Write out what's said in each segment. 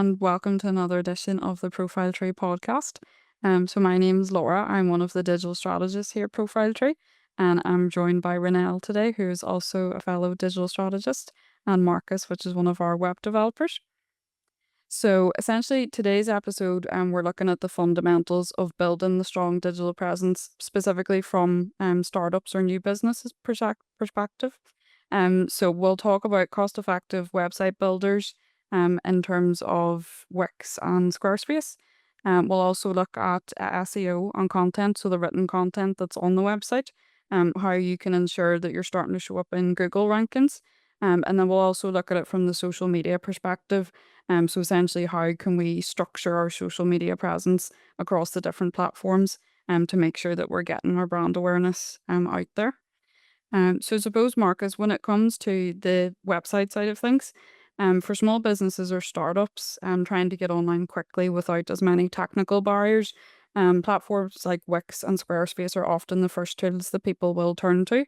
and welcome to another edition of the ProfileTree Podcast. So my name is Laura. I'm one of the digital strategists here at ProfileTree, and I'm joined by Renelle today, who is also a fellow digital strategist, and Marcus, which is one of our web developers. So essentially, today's episode, we're looking at the fundamentals of building the strong digital presence, specifically from startups or new businesses perspective. So we'll talk about cost-effective website builders in terms of Wix and Squarespace. We'll also look at SEO and content, so the written content that's on the website, how you can ensure that you're starting to show up in Google rankings. And then we'll also look at it from the social media perspective. So essentially, how can we structure our social media presence across the different platforms to make sure that we're getting our brand awareness out there. So I suppose, Marcus, when it comes to the website side of things, for small businesses or startups trying to get online quickly without as many technical barriers, platforms like Wix and Squarespace are often the first tools that people will turn to.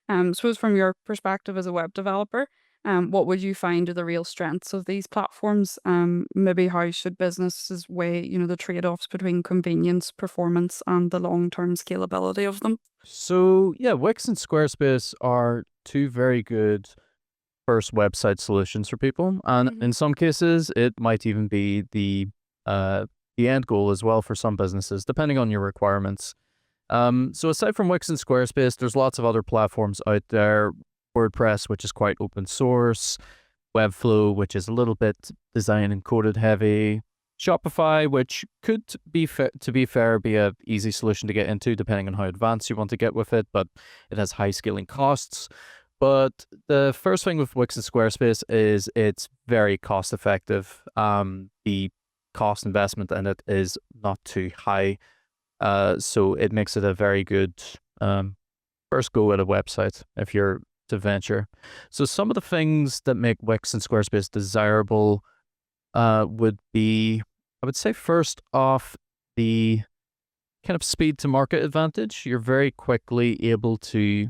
Suppose from your perspective as a web developer, what would you find are the real strengths of these platforms? Maybe how should businesses weigh, the trade-offs between convenience, performance, and the long-term scalability of them? So yeah, Wix and Squarespace are two very good first website solutions for people, and Mhm. in some cases, it might even be the end goal as well for some businesses, depending on your requirements. So aside from Wix and Squarespace, there's lots of other platforms out there. WordPress, which is quite open source, Webflow, which is a little bit design and coded heavy, Shopify, which could to be fair, be a easy solution to get into depending on how advanced you want to get with it, but it has high scaling costs. But the first thing with Wix and Squarespace is it's very cost effective. The cost investment in it is not too high, so it makes it a very good first go at a website if you're to venture. So some of the things that make Wix and Squarespace desirable would be, I would say first off, the kind of speed to market advantage. You're very quickly able to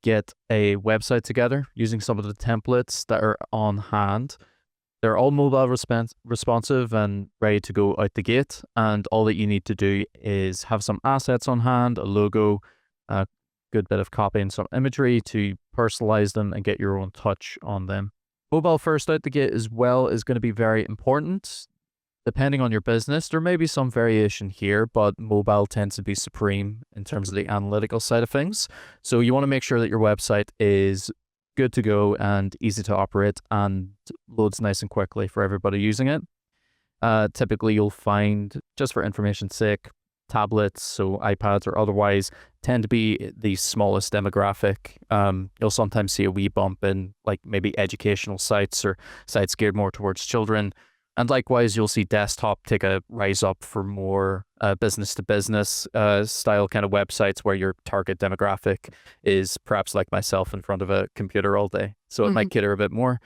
get a website together using some of the templates that are on hand. They're all mobile responsive and ready to go out the gate. And all that you need to do is have some assets on hand, a logo, a good bit of copy and some imagery to personalize them and get your own touch on them. Mobile first out the gate as well is going to be very important. Depending on your business, there may be some variation here, but mobile tends to be supreme in terms of the analytical side of things. So you want to make sure that your website is good to go and easy to operate and loads nice and quickly for everybody using it. Typically, you'll find, just for information's sake, tablets, so iPads or otherwise, tend to be the smallest demographic. You'll sometimes see a wee bump in like maybe educational sites or sites geared more towards children. And likewise, you'll see desktop take a rise up for more business to business style kind of websites where your target demographic is perhaps like myself in front of a computer all day. So it might cater a bit more.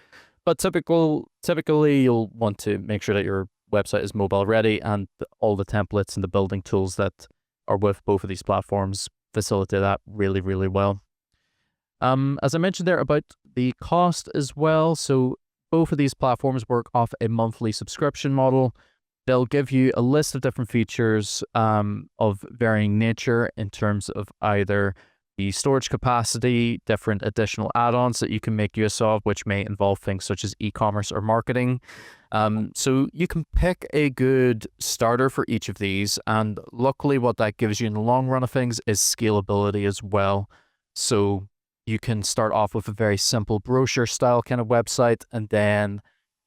But typically, you'll want to make sure that your website is mobile ready and all the templates and the building tools that are with both of these platforms facilitate that really, really well. As I mentioned there about the cost as well, so both of these platforms work off a monthly subscription model. They'll give you a list of different features of varying nature in terms of either the storage capacity, different additional add-ons that you can make use of, which may involve things such as e-commerce or marketing. So you can pick a good starter for each of these. And luckily what that gives you in the long run of things is scalability as well. So you can start off with a very simple brochure style kind of website, and then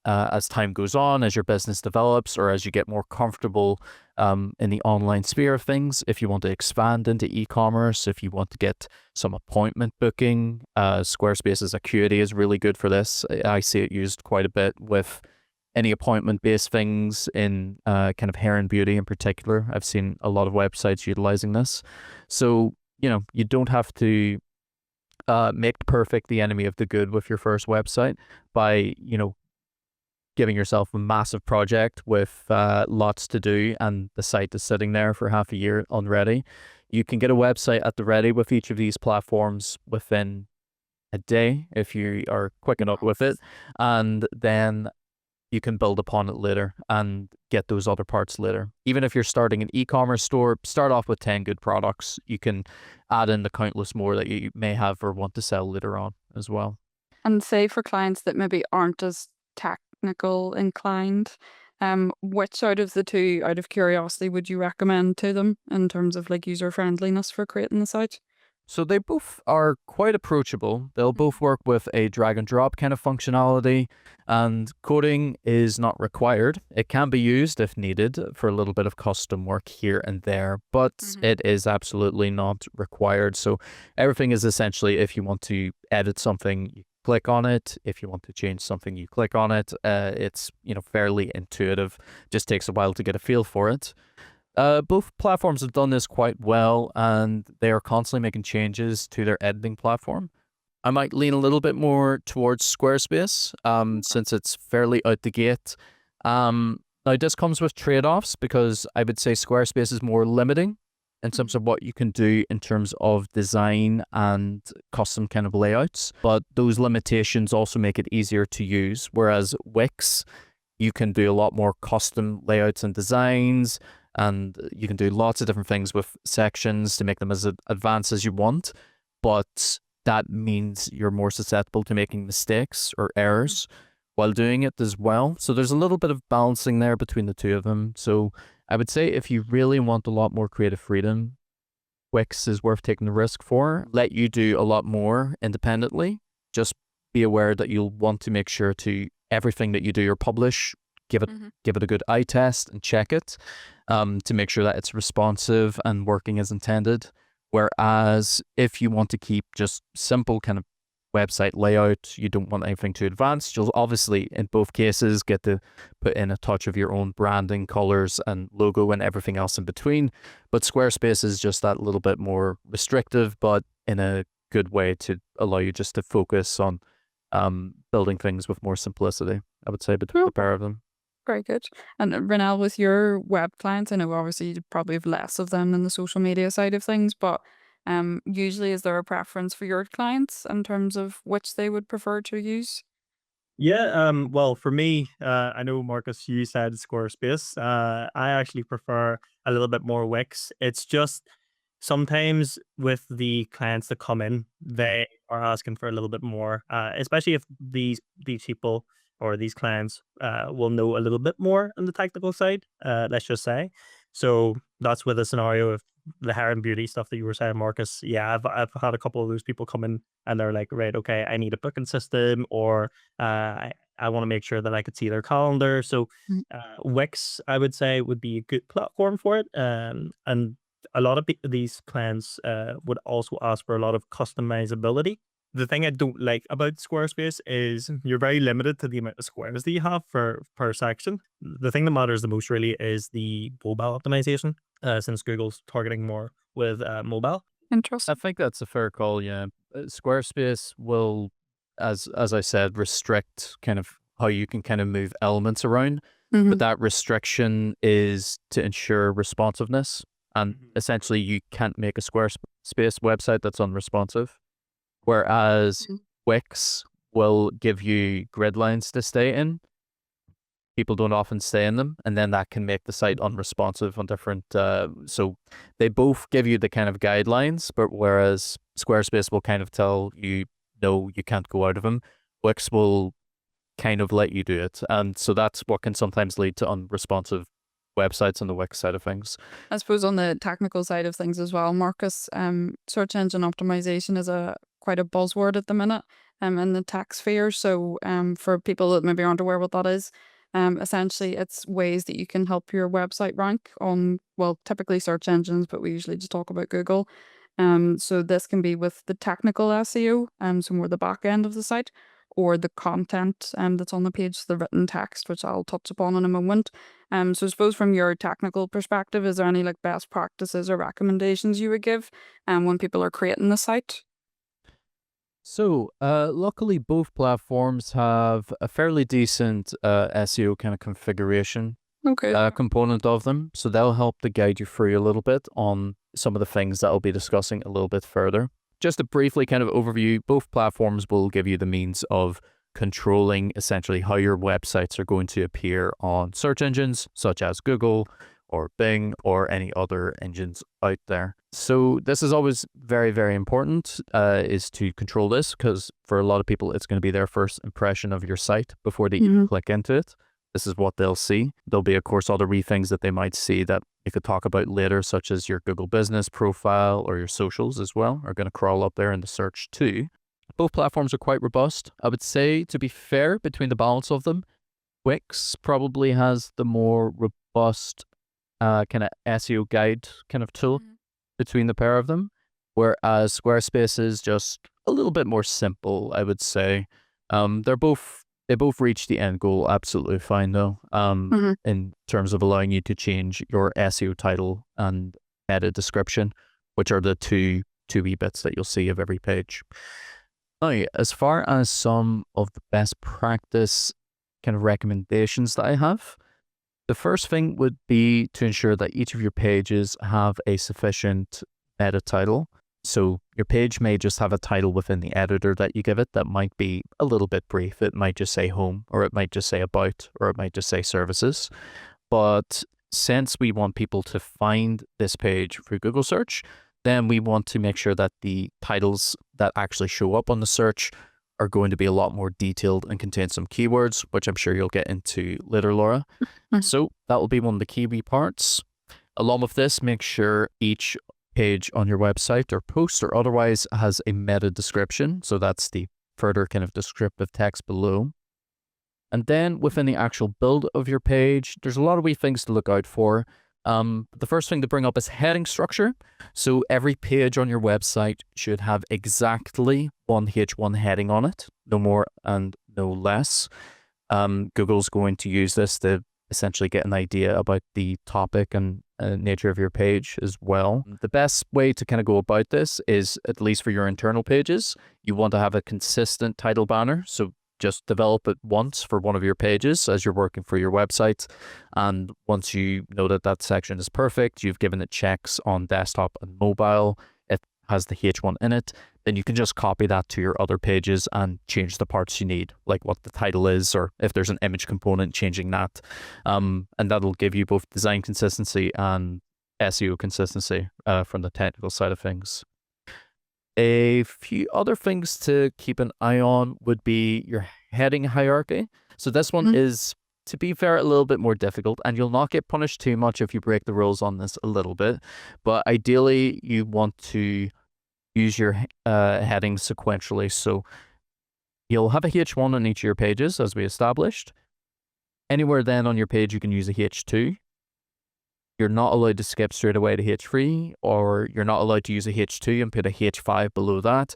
as time goes on, as your business develops or as you get more comfortable in the online sphere of things, if you want to expand into e-commerce, if you want to get some appointment booking, Squarespace's Acuity is really good for this. I see it used quite a bit with any appointment-based things in kind of hair and beauty in particular. I've seen a lot of websites utilizing this. So, you don't have to make perfect the enemy of the good with your first website by, giving yourself a massive project with lots to do and the site is sitting there for half a year unready. You can get a website at the ready with each of these platforms within a day if you are quick enough with it. And then you can build upon it later and get those other parts later. Even if you're starting an e-commerce store, start off with 10 good products. You can add in the countless more that you may have or want to sell later on as well. And say for clients that maybe aren't as technical inclined, which out of the two, out of curiosity, would you recommend to them in terms of like user friendliness for creating the site? So they both are quite approachable. They'll both work with a drag and drop kind of functionality, and coding is not required. It can be used if needed for a little bit of custom work here and there, but it is absolutely not required. So everything is essentially, if you want to edit something, you click on it. If you want to change something, you click on it. It's fairly intuitive. Just takes a while to get a feel for it. Both platforms have done this quite well, and they are constantly making changes to their editing platform. I might lean a little bit more towards Squarespace, since it's fairly out the gate. Now, this comes with trade-offs, because I would say Squarespace is more limiting in terms of what you can do in terms of design and custom kind of layouts. But those limitations also make it easier to use, whereas Wix, you can do a lot more custom layouts and designs, and you can do lots of different things with sections to make them as advanced as you want, but that means you're more susceptible to making mistakes or errors while doing it as well. So there's a little bit of balancing there between the two of them. So I would say if you really want a lot more creative freedom, Wix is worth taking the risk for. Let you do a lot more independently. Just be aware that you'll want to make sure to everything that you do or publish, give it a good eye test and check it to make sure that it's responsive and working as intended. Whereas if you want to keep just simple kind of website layout, you don't want anything too advanced, you'll obviously in both cases get to put in a touch of your own branding, colors and logo and everything else in between. But Squarespace is just that little bit more restrictive, but in a good way to allow you just to focus on building things with more simplicity, I would say, between the pair of them. Very good. And Renelle, with your web clients, I know obviously you probably have less of them than the social media side of things, but usually is there a preference for your clients in terms of which they would prefer to use? Yeah, well, for me, I know Marcus, you said Squarespace. I actually prefer a little bit more Wix. It's just sometimes with the clients that come in, they are asking for a little bit more, especially if these people or these clients will know a little bit more on the technical side, let's just say. So that's with a scenario of the hair and beauty stuff that you were saying, Marcus. Yeah, I've had a couple of those people come in and they're like, right, okay, I need a booking system, or I want to make sure that I could see their calendar. So Wix, I would say, would be a good platform for it. And a lot of these clients would also ask for a lot of customizability. The thing I don't like about Squarespace is you're very limited to the amount of squares that you have per section. The thing that matters the most really is the mobile optimization, since Google's targeting more with mobile. I Interesting. think that's a fair call, yeah. Squarespace will, as I said, restrict kind of how you can kind of move elements around, but that restriction is to ensure responsiveness. And essentially, you can't make a Squarespace website that's unresponsive. Whereas Wix will give you grid lines to stay in. People don't often stay in them, and then that can make the site unresponsive on different. So they both give you the kind of guidelines, but whereas Squarespace will kind of tell you, no, you can't go out of them, Wix will kind of let you do it. And so that's what can sometimes lead to unresponsive websites on the Wix side of things. I suppose on the technical side of things as well, Marcus, search engine optimization is quite a buzzword at the minute in the tech sphere. So for people that maybe aren't aware what that is, essentially it's ways that you can help your website rank on, well, typically search engines, but we usually just talk about Google. So this can be with the technical SEO, so more the back end of the site, or the content that's on the page, the written text, which I'll touch upon in a moment. So I suppose from your technical perspective, is there any like best practices or recommendations you would give when people are creating the site? So, luckily both platforms have a fairly decent SEO kind of configuration Okay. component of them. So they'll help to guide you through a little bit on some of the things that I'll be discussing a little bit further. Just to briefly kind of overview, both platforms will give you the means of controlling essentially how your websites are going to appear on search engines such as Google or Bing or any other engines out there. So this is always very, very important, is to control this, because for a lot of people, it's going to be their first impression of your site before they even click into it. This is what they'll see. There'll be, of course, other wee things that they might see that we could talk about later, such as your Google business profile or your socials as well, are going to crawl up there in the search too. Both platforms are quite robust. I would say, to be fair, between the balance of them, Wix probably has the more robust kind of SEO guide kind of tool between the pair of them, whereas Squarespace is just a little bit more simple, I would say. They both reach the end goal absolutely fine though, in terms of allowing you to change your SEO title and meta description, which are the two wee bits that you'll see of every page. Now, as far as some of the best practice kind of recommendations that I have, the first thing would be to ensure that each of your pages have a sufficient meta title. So your page may just have a title within the editor that you give it that might be a little bit brief. It might just say home, or it might just say about, or it might just say services. But since we want people to find this page through Google search, then we want to make sure that the titles that actually show up on the search are going to be a lot more detailed and contain some keywords, which I'm sure you'll get into later, Laura. So that will be one of the key parts. Along with this, make sure each page on your website or post or otherwise has a meta description. So that's the further kind of descriptive text below. And then within the actual build of your page, there's a lot of wee things to look out for. The first thing to bring up is heading structure. So every page on your website should have exactly one H1 heading on it, no more and no less. Google's going to use this to essentially get an idea about the topic and nature of your page as well. The best way to kind of go about this is, at least for your internal pages, you want to have a consistent title banner. So just develop it once for one of your pages as you're working for your website. And once you know that that section is perfect, you've given it checks on desktop and mobile, it has the H1 in it, then you can just copy that to your other pages and change the parts you need, like what the title is, or if there's an image component, changing that. And that'll give you both design consistency and SEO consistency from the technical side of things. A few other things to keep an eye on would be your heading hierarchy. So this one is, to be fair, a little bit more difficult, and you'll not get punished too much if you break the rules on this a little bit. But ideally, you want to use your headings sequentially. So you'll have a H1 on each of your pages, as we established. Anywhere then on your page, you can use a H2. You're not allowed to skip straight away to H3, or you're not allowed to use a H2 and put a H5 below that.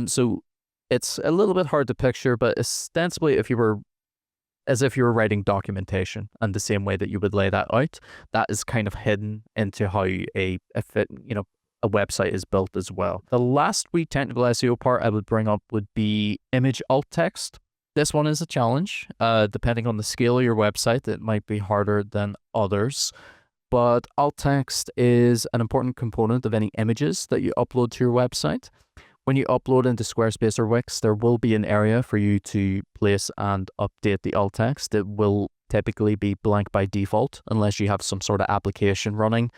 So it's a little bit hard to picture, but ostensibly, if you were writing documentation and the same way that you would lay that out, that is kind of hidden into how a website is built as well. The last wee technical SEO part I would bring up would be image alt text. This one is a challenge. Depending on the scale of your website, it might be harder than others. But alt text is an important component of any images that you upload to your website. When you upload into Squarespace or Wix, there will be an area for you to place and update the alt text. It will typically be blank by default, unless you have some sort of application running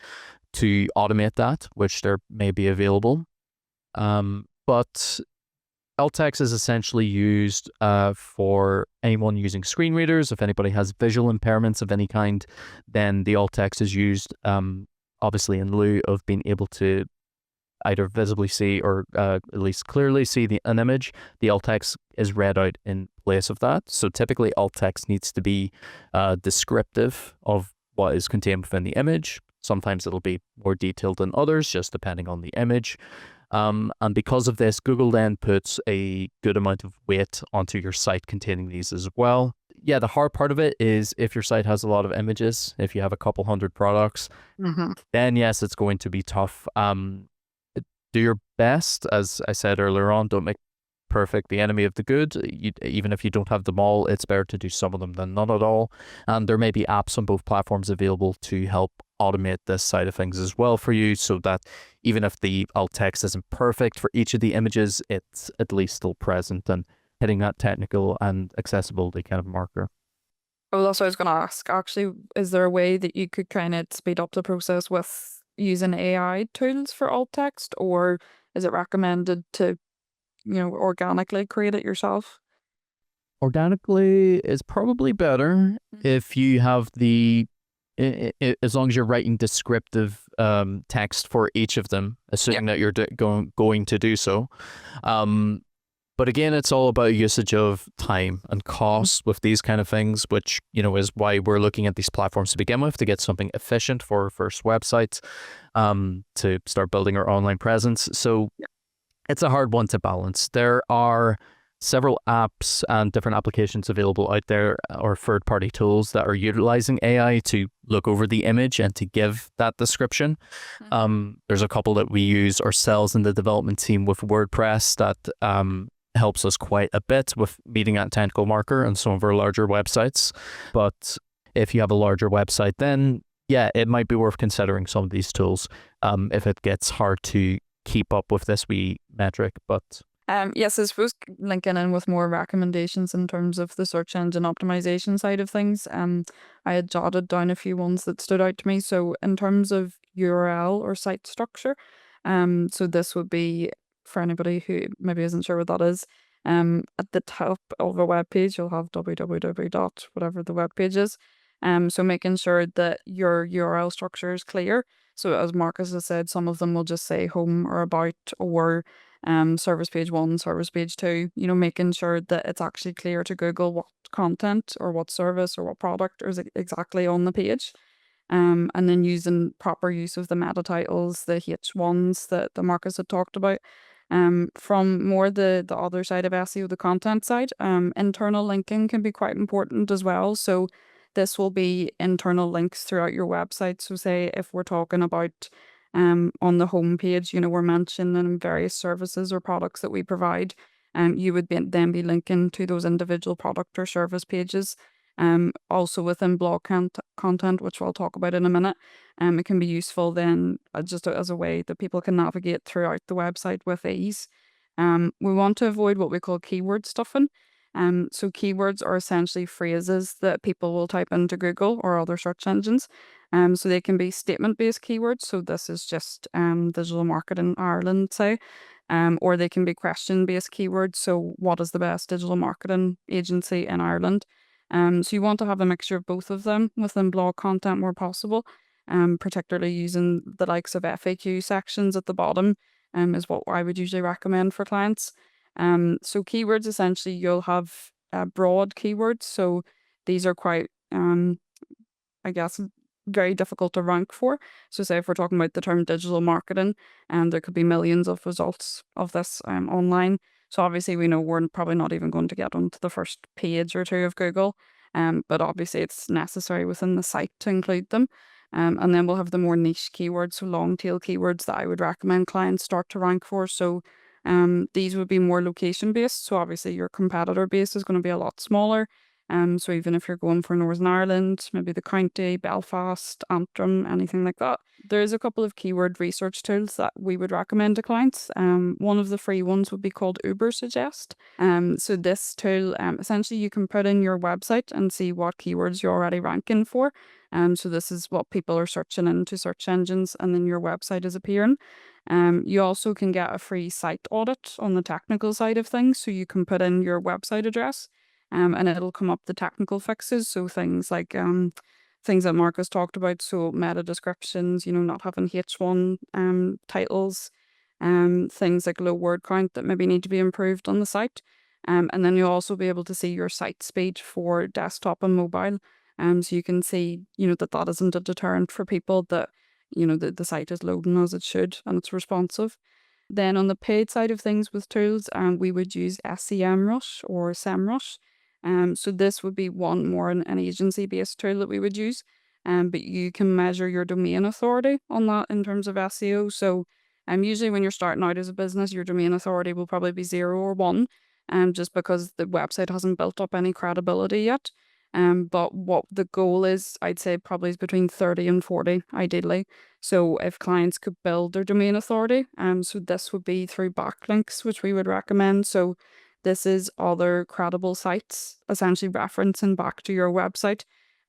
to automate that, which there may be available. But alt text is essentially used for anyone using screen readers. If anybody has visual impairments of any kind, then the alt text is used, obviously in lieu of being able to either visibly see or at least clearly see an image. The alt text is read out in place of that. So typically alt text needs to be descriptive of what is contained within the image. Sometimes it'll be more detailed than others, just depending on the image. And because of this, Google then puts a good amount of weight onto your site containing these as well. Yeah, the hard part of it is if your site has a lot of images, if you have a couple hundred products, then yes, it's going to be tough. Do your best, as I said earlier on, don't make perfect the enemy of the good. Even if you don't have them all, it's better to do some of them than none at all. And there may be apps on both platforms available to help automate this side of things as well for you, so that even if the alt text isn't perfect for each of the images, it's at least still present and hitting that technical and accessibility kind of marker. Oh, that's what I was going to ask. Actually, is there a way that you could kind of speed up the process with using AI tools for alt text, or is it recommended to, organically create it yourself? Organically is probably better if you have as long as you're writing descriptive text for each of them, assuming that you're going to do so. But again, it's all about usage of time and cost with these kind of things, which, is why we're looking at these platforms to begin with, to get something efficient for our first website, to start building our online presence. So it's a hard one to balance. There are several apps and different applications available out there, or third-party tools that are utilizing AI to look over the image and to give that description. There's a couple that we use ourselves in the development team with WordPress that helps us quite a bit with meeting that technical marker on some of our larger websites. But if you have a larger website, then yeah, it might be worth considering some of these tools if it gets hard to keep up with this wee metric. But yes, I suppose linking in with more recommendations in terms of the search engine optimization side of things, I had jotted down a few ones that stood out to me. So in terms of URL or site structure, so this would be, for anybody who maybe isn't sure what that is, at the top of a web page, you'll have www dot whatever the web page is. So making sure that your URL structure is clear. So as Marcus has said, some of them will just say home or about, or service page 1, service page 2, making sure that it's actually clear to Google what content or what service or what product is exactly on the page. And then using proper use of the meta titles, the H1s that the Marcus had talked about. From more the other side of SEO, the content side, internal linking can be quite important as well. So this will be internal links throughout your website. So say if we're talking about on the home page, we're mentioning various services or products that we provide, you would then be linking to those individual product or service pages. Also within blog content, which we'll talk about in a minute, it can be useful then just as a way that people can navigate throughout the website with ease. We want to avoid what we call keyword stuffing. So keywords are essentially phrases that people will type into Google or other search engines. So they can be statement-based keywords. So this is just digital marketing Ireland, say. Or they can be question-based keywords. So what is the best digital marketing agency in Ireland? So you want to have a mixture of both of them within blog content where possible, particularly using the likes of FAQ sections at the bottom, is what I would usually recommend for clients. So keywords, essentially, you'll have broad keywords. So these are quite, I guess, very difficult to rank for. So say if we're talking about the term digital marketing, there could be millions of results of this online. So obviously we know we're probably not even going to get onto the first page or two of Google, but obviously it's necessary within the site to include them. And then we'll have the more niche keywords, so long tail keywords that I would recommend clients start to rank for. So these would be more location based. So obviously your competitor base is going to be a lot smaller. So even if you're going for Northern Ireland, maybe the county, Belfast, Antrim, anything like that. There's a couple of keyword research tools that we would recommend to clients. One of the free ones would be called Ubersuggest. So this tool, essentially you can put in your website and see what keywords you're already ranking for. So this is what people are searching into search engines, and then your website is appearing. You also can get a free site audit on the technical side of things. So you can put in your website address, and it'll come up the technical fixes. So things like things that Marcus talked about. So meta descriptions, not having H1 titles, things like low word count that maybe need to be improved on the site. And then you'll also be able to see your site speed for desktop and mobile. So you can see, that isn't a deterrent for people, that, the site is loading as it should and it's responsive. Then on the paid side of things with tools, we would use SEMrush or SEMrush. So this would be one more an agency-based tool that we would use. But you can measure your domain authority on that in terms of SEO. So usually when you're starting out as a business, your domain authority will probably be 0 or 1, just because the website hasn't built up any credibility yet. But what the goal is, I'd say probably is between 30 and 40, ideally. So if clients could build their domain authority, so this would be through backlinks, which we would recommend. So this is other credible sites essentially referencing back to your website.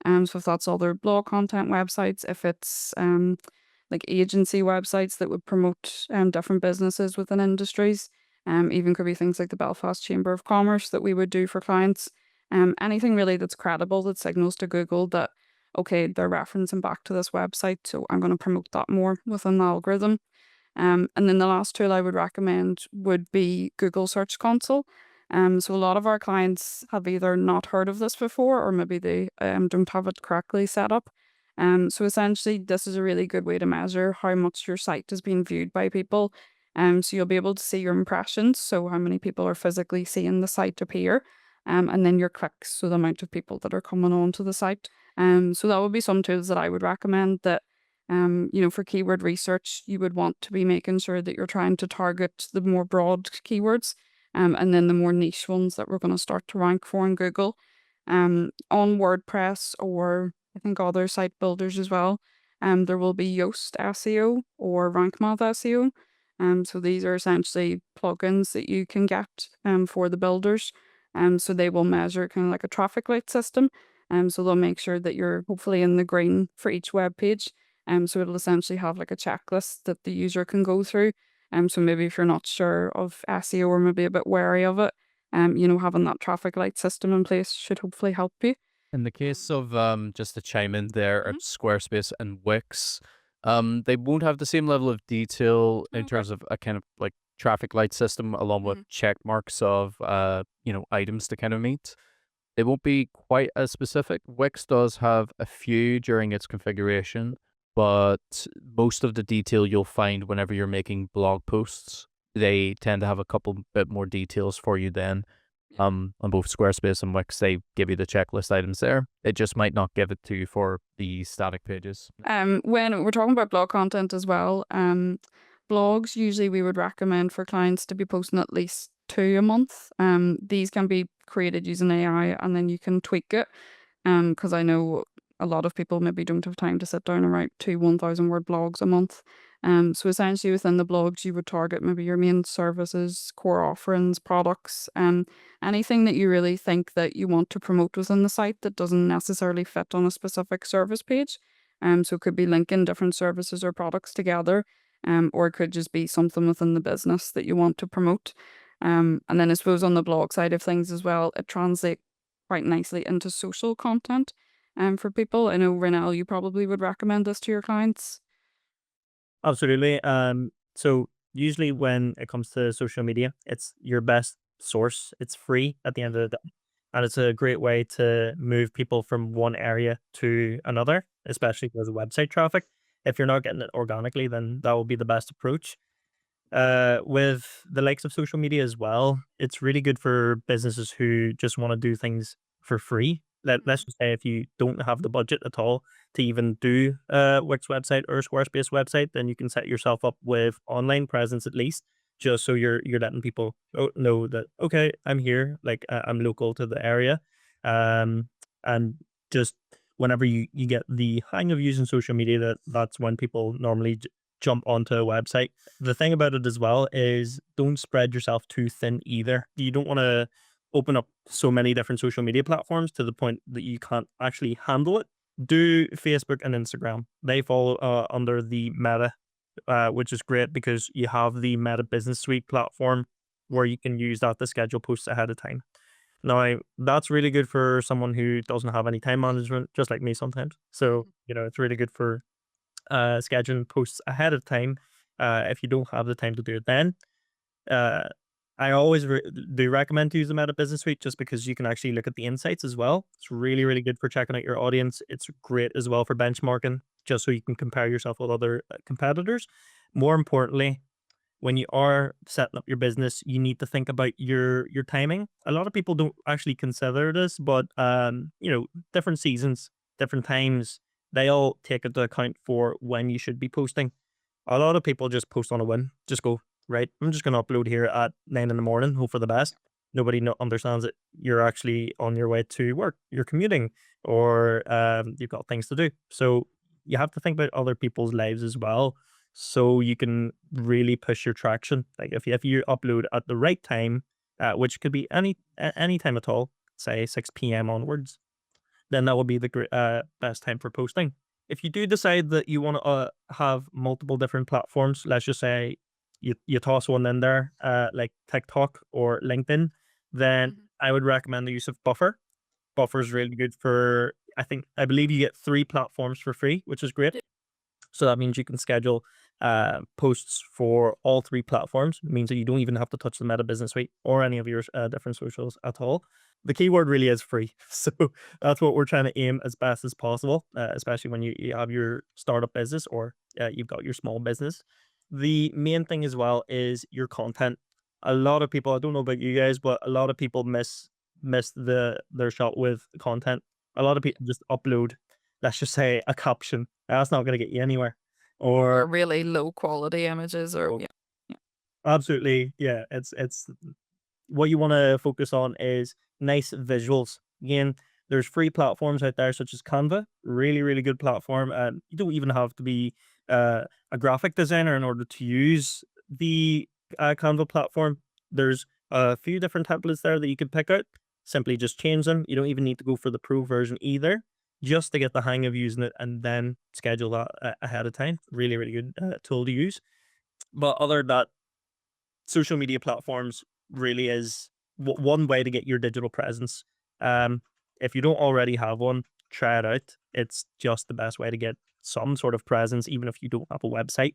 So if that's other blog content websites, if it's like agency websites that would promote different businesses within industries, even could be things like the Belfast Chamber of Commerce that we would do for clients. Anything really that's credible that signals to Google that, okay, they're referencing back to this website, so I'm going to promote that more within the algorithm. And then the last tool I would recommend would be Google Search Console. So a lot of our clients have either not heard of this before, or maybe they don't have it correctly set up. So essentially, this is a really good way to measure how much your site is being viewed by people. So you'll be able to see your impressions, so how many people are physically seeing the site appear, and then your clicks, so the amount of people that are coming onto the site. So that would be some tools that I would recommend that, for keyword research, you would want to be making sure that you're trying to target the more broad keywords, and then the more niche ones that we're going to start to rank for in Google. On WordPress, or I think other site builders as well, there will be Yoast SEO or Rank Math SEO. So these are essentially plugins that you can get for the builders. So they will measure kind of like a traffic light system. So they'll make sure that you're hopefully in the green for each web page. So it'll essentially have like a checklist that the user can go through. So maybe if you're not sure of SEO or maybe a bit wary of it, having that traffic light system in place should hopefully help you. In the case of just to chime in there, Mhm. Squarespace and Wix, they won't have the same level of detail in Okay. terms of a kind of like traffic light system along with Mhm. check marks of items to kind of meet. They won't be quite as specific. Wix does have a few during its configuration, but most of the detail you'll find whenever you're making blog posts, they tend to have a couple bit more details for you then. On both Squarespace and Wix, they give you the checklist items there. It just might not give it to you for the static pages. When we're talking about blog content as well, blogs usually we would recommend for clients to be posting at least two a month. These can be created using AI, and then you can tweak it. Because I know a lot of people maybe don't have time to sit down and write two 1,000 word blogs a month. So essentially within the blogs, you would target maybe your main services, core offerings, products, anything that you really think that you want to promote within the site that doesn't necessarily fit on a specific service page. So it could be linking different services or products together, or it could just be something within the business that you want to promote. And then I suppose on the blog side of things as well, it translates quite nicely into social content for people. I know, Renelle, you probably would recommend this to your clients. Absolutely. So usually when it comes to social media, it's your best source. It's free at the end of the day. And it's a great way to move people from one area to another, especially with website traffic. If you're not getting it organically, then that will be the best approach. With the likes of social media as well, it's really good for businesses who just want to do things for free. Let's just say if you don't have the budget at all to even do a Wix website or a Squarespace website, then you can set yourself up with online presence at least, just so you're letting people know that, okay, I'm here, like I'm local to the area, um, and just whenever you get the hang of using social media, that's when people normally jump onto a website. The thing about it as well is don't spread yourself too thin either. You don't want to open up so many different social media platforms to the point that you can't actually handle it. Do Facebook and Instagram. They fall under the Meta, which is great because you have the Meta Business Suite platform where you can use that to schedule posts ahead of time. Now, that's really good for someone who doesn't have any time management, just like me sometimes. So, it's really good for scheduling posts ahead of time if you don't have the time to do it then. Uh, I always do recommend to use the Meta Business Suite just because you can actually look at the insights as well. It's really, really good for checking out your audience. It's great as well for benchmarking, just so you can compare yourself with other competitors. More importantly, when you are setting up your business, you need to think about your timing. A lot of people don't actually consider this, but different seasons, different times, they all take into account for when you should be posting. A lot of people just post on a whim, just go, right, I'm just going to upload here at 9 in the morning, hope for the best. Nobody understands that you're actually on your way to work, you're commuting, or you've got things to do. So you have to think about other people's lives as well, so you can really push your traction. Like if you upload at the right time which could be any time at all, say 6 p.m. onwards, then that would be the best time for posting. If you do decide that you want to have multiple different platforms, let's just say you toss one in there, like TikTok or LinkedIn, then I would recommend the use of Buffer. Buffer is really good for, I believe you get 3 platforms for free, which is great. So that means you can schedule posts for all 3 platforms. It means that you don't even have to touch the Meta Business Suite or any of your different socials at all. The keyword really is free. So that's what we're trying to aim as best as possible, especially when you have your startup business or you've got your small business. The main thing as well is your content. A lot of people, I don't know about you guys, but a lot of people miss their shot with content. A lot of people just upload, let's just say, a caption. That's not going to get you anywhere. Or Or really low quality images or yeah. Yeah. absolutely, yeah. It's what you want to focus on is nice visuals. Again, there's free platforms out there such as Canva, really good platform. You don't even have to be a graphic designer in order to use the Canva platform. There's a few different templates there that you can pick out. Simply just change them. You don't even need to go for the pro version either, just to get the hang of using it and then schedule that ahead of time. Really good tool to use. But other than that, social media platforms really is one way to get your digital presence. If you don't already have one, try it out. It's just the best way to get some sort of presence, even if you don't have a website.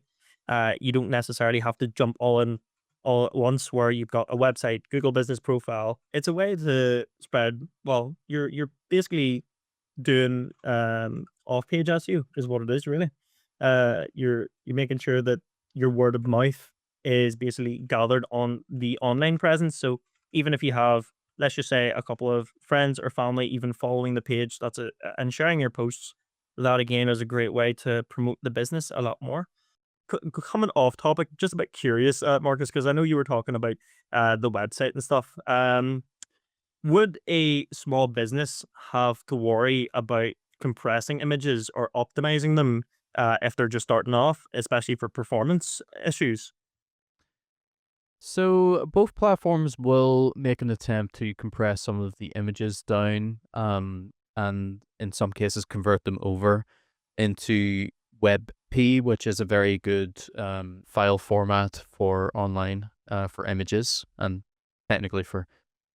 You don't necessarily have to jump all in all at once where you've got a website, Google Business Profile. It's a way to spread, well, you're basically doing off-page SEO is what it is really. You're making sure that your word of mouth is basically gathered on the online presence. So even if you have, let's just say, a couple of friends or family even following the page, and sharing your posts, that again is a great way to promote the business a lot more. Coming off topic, just a bit curious, Marcus, because I know you were talking about the website and stuff. Would a small business have to worry about compressing images or optimizing them if they're just starting off, especially for performance issues? So both platforms will make an attempt to compress some of the images down, and in some cases convert them over into WebP, which is a very good file format for online for images and technically for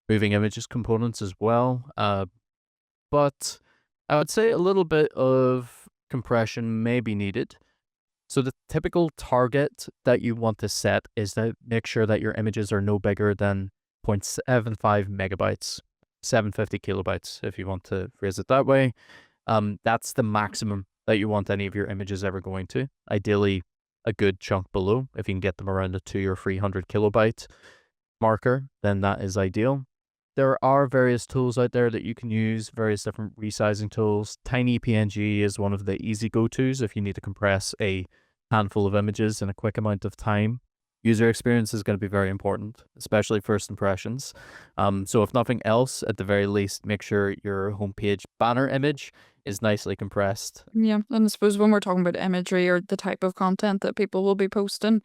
moving images components as well. But I would say a little bit of compression may be needed. So the typical target that you want to set is to make sure that your images are no bigger than 0.75 megabytes, 750 kilobytes, if you want to phrase it that way. That's the maximum that you want any of your images ever going to. Ideally, a good chunk below. If you can get them around the 200 or 300 kilobyte marker, then that is ideal. There are various tools out there that you can use, various different resizing tools. TinyPNG is one of the easy go-tos if you need to compress a handful of images in a quick amount of time. User experience is going to be very important, especially first impressions. So if nothing else, at the very least, make sure your homepage banner image is nicely compressed. Yeah, and I suppose when we're talking about imagery or the type of content that people will be posting,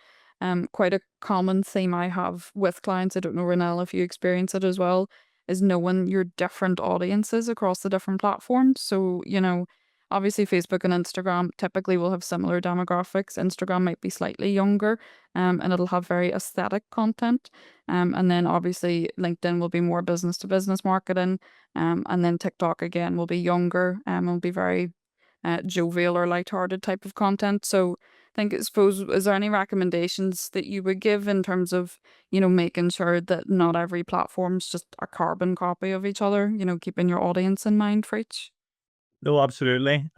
quite a common theme I have with clients, I don't know, Renelle, if you experience it as well, is knowing your different audiences across the different platforms. So, obviously Facebook and Instagram typically will have similar demographics. Instagram might be slightly younger, and it'll have very aesthetic content. And then obviously LinkedIn will be more business to business marketing. And then TikTok again will be younger and will be very jovial or lighthearted type of content. So I suppose, is there any recommendations that you would give in terms of, making sure that not every platform's just a carbon copy of each other, keeping your audience in mind for each? No, absolutely.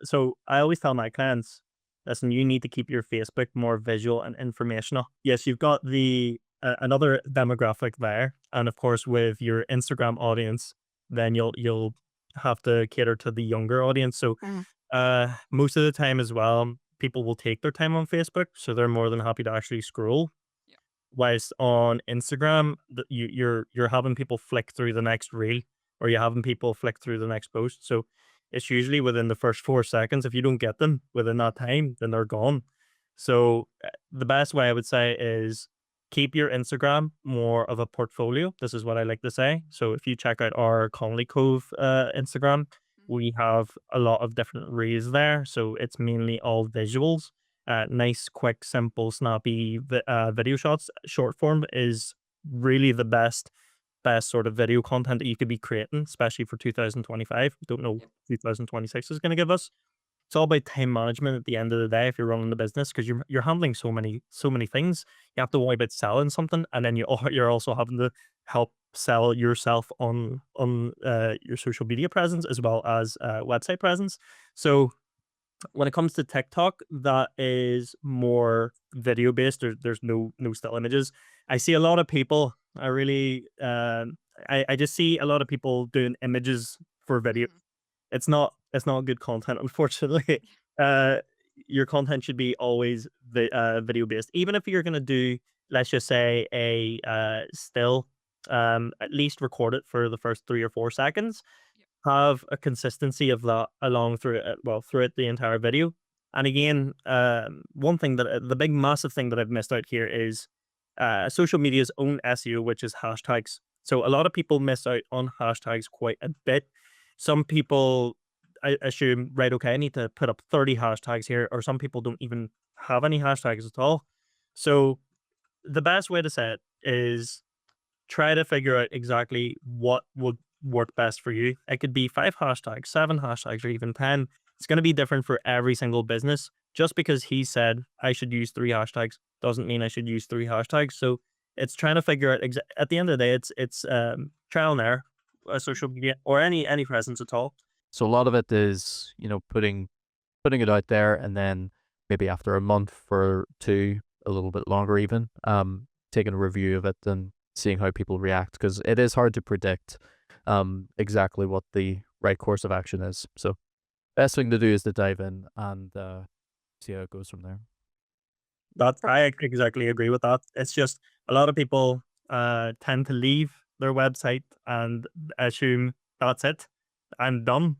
So I always tell my clients, listen, you need to keep your Facebook more visual and informational. Yes, you've got the another demographic there, and of course, with your Instagram audience, then you'll have to cater to the younger audience. So, Mm. most of the time as well, people will take their time on Facebook, so they're more than happy to actually scroll. Yeah. Whilst on Instagram, you're having people flick through the next reel, or you're having people flick through the next post. So it's usually within the first 4 seconds. If you don't get them within that time, then they're gone. So the best way I would say is keep your Instagram more of a portfolio. This is what I like to say. So if you check out our Conley Cove Instagram, we have a lot of different reels there. So it's mainly all visuals, nice, quick, simple, snappy video shots. Short form is really the best sort of video content that you could be creating, especially for 2025. Don't know what 2026 is going to give us. It's all about time management at the end of the day if you're running the business, because you're handling so many things. You have to worry about selling something, and then you're also having to help sell yourself on your social media presence as well as website presence. So when it comes to TikTok, that is more video based. There's no still images. I see a lot of people. I just see a lot of people doing images for video. It's not good content, unfortunately. uh your content should be always video based, even if you're going to do, let's just say, a still, at least record it for the first 3 or 4 seconds. Have a consistency of that along through it, well, throughout the entire video. And again, one thing that the big massive thing that I've missed out here is social media's own SEO, which is hashtags. So a lot of people miss out on hashtags quite a bit. Some people, I assume, right, okay, I need to put up 30 hashtags here, or some people don't even have any hashtags at all. So the best way to say it is try to figure out exactly what would work best for you. It could be 5 hashtags, 7 hashtags, or even 10. It's going to be different for every single business. Just because he said I should use 3 hashtags doesn't mean I should use 3 hashtags. So it's trying to figure out at the end of the day, it's trial and error, social media or any presence at all. So a lot of it is, putting it out there, and then maybe after a month or two, a little bit longer even, taking a review of it and seeing how people react, because it is hard to predict exactly what the right course of action is. So best thing to do is to dive in and see how it goes from there. I exactly agree with that. It's just a lot of people tend to leave their website and assume that's it. I'm done.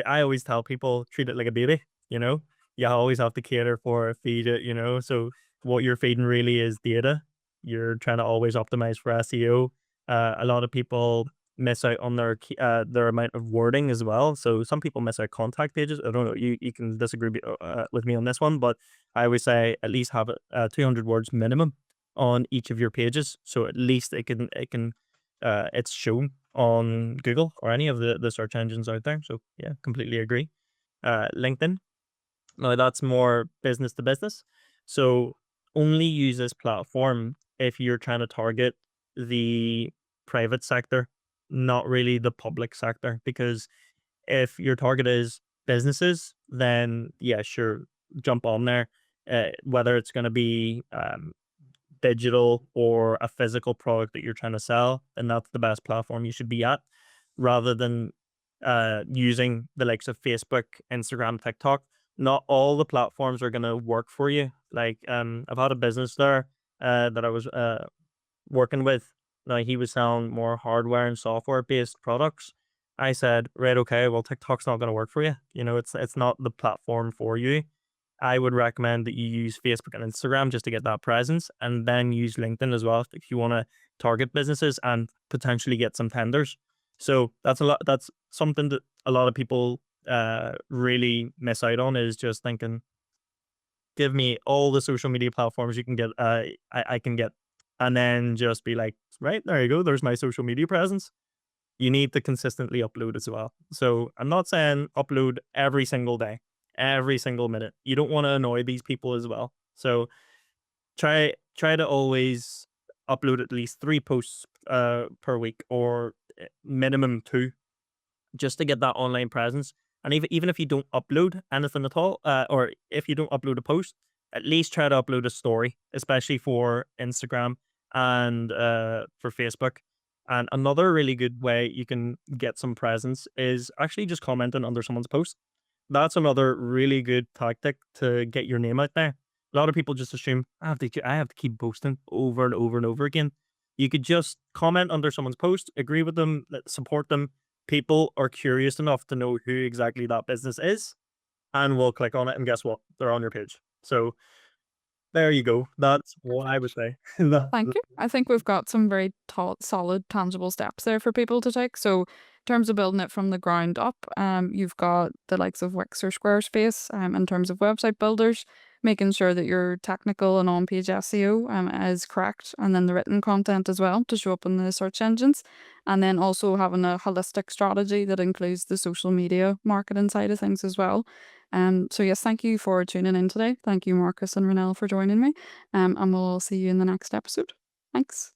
I always tell people, treat it like a baby. You always have to cater for, feed it. So what you're feeding really is data. You're trying to always optimize for SEO. A lot of people miss out on their amount of wording as well. So some people miss out contact pages. I don't know. You can disagree with me on this one, but I always say at least have 200 words minimum on each of your pages. So at least it's shown on Google or any of the search engines out there. So yeah, completely agree. LinkedIn. Now that's more business to business. So only use this platform if you're trying to target the private sector, not really the public sector. Because if your target is businesses, then yeah, sure, jump on there. Whether it's going to be digital or a physical product that you're trying to sell, and that's the best platform you should be at, rather than using the likes of Facebook, Instagram, TikTok. Not all the platforms are going to work for you. Like I've had a business there that I was working with. Now he was selling more hardware and software based products. I said, right, okay, well, TikTok's not going to work for you. It's not the platform for you. I would recommend that you use Facebook and Instagram just to get that presence, and then use LinkedIn as well if you want to target businesses and potentially get some tenders. So that's something that a lot of people really miss out on, is just thinking, give me all the social media platforms you can get. I can get, and then just be like, right, there you go. There's my social media presence. You need to consistently upload as well. So I'm not saying upload every single day, every single minute. You don't want to annoy these people as well. So try to always upload at least 3 posts per week, or minimum 2, just to get that online presence. And even if you don't upload anything at all, or if you don't upload a post, at least try to upload a story, especially for Instagram and for Facebook. And another really good way you can get some presence is actually just commenting under someone's post. That's another really good tactic to get your name out there. A lot of people just assume I have to keep posting over and over and over again. You could just comment under someone's post, agree with them, support them. People are curious enough to know who exactly that business is, and will click on it, and guess what? They're on your page. So there you go. That's what I would say. Thank you. I think we've got some very solid, tangible steps there for people to take. So, in terms of building it from the ground up, you've got the likes of Wix or Squarespace. In terms of website builders, making sure that your technical and on-page SEO is correct, and then the written content as well to show up in the search engines, and then also having a holistic strategy that includes the social media marketing side of things as well. So yes, thank you for tuning in today. Thank you, Marcus and Renelle, for joining me. And we'll see you in the next episode. Thanks.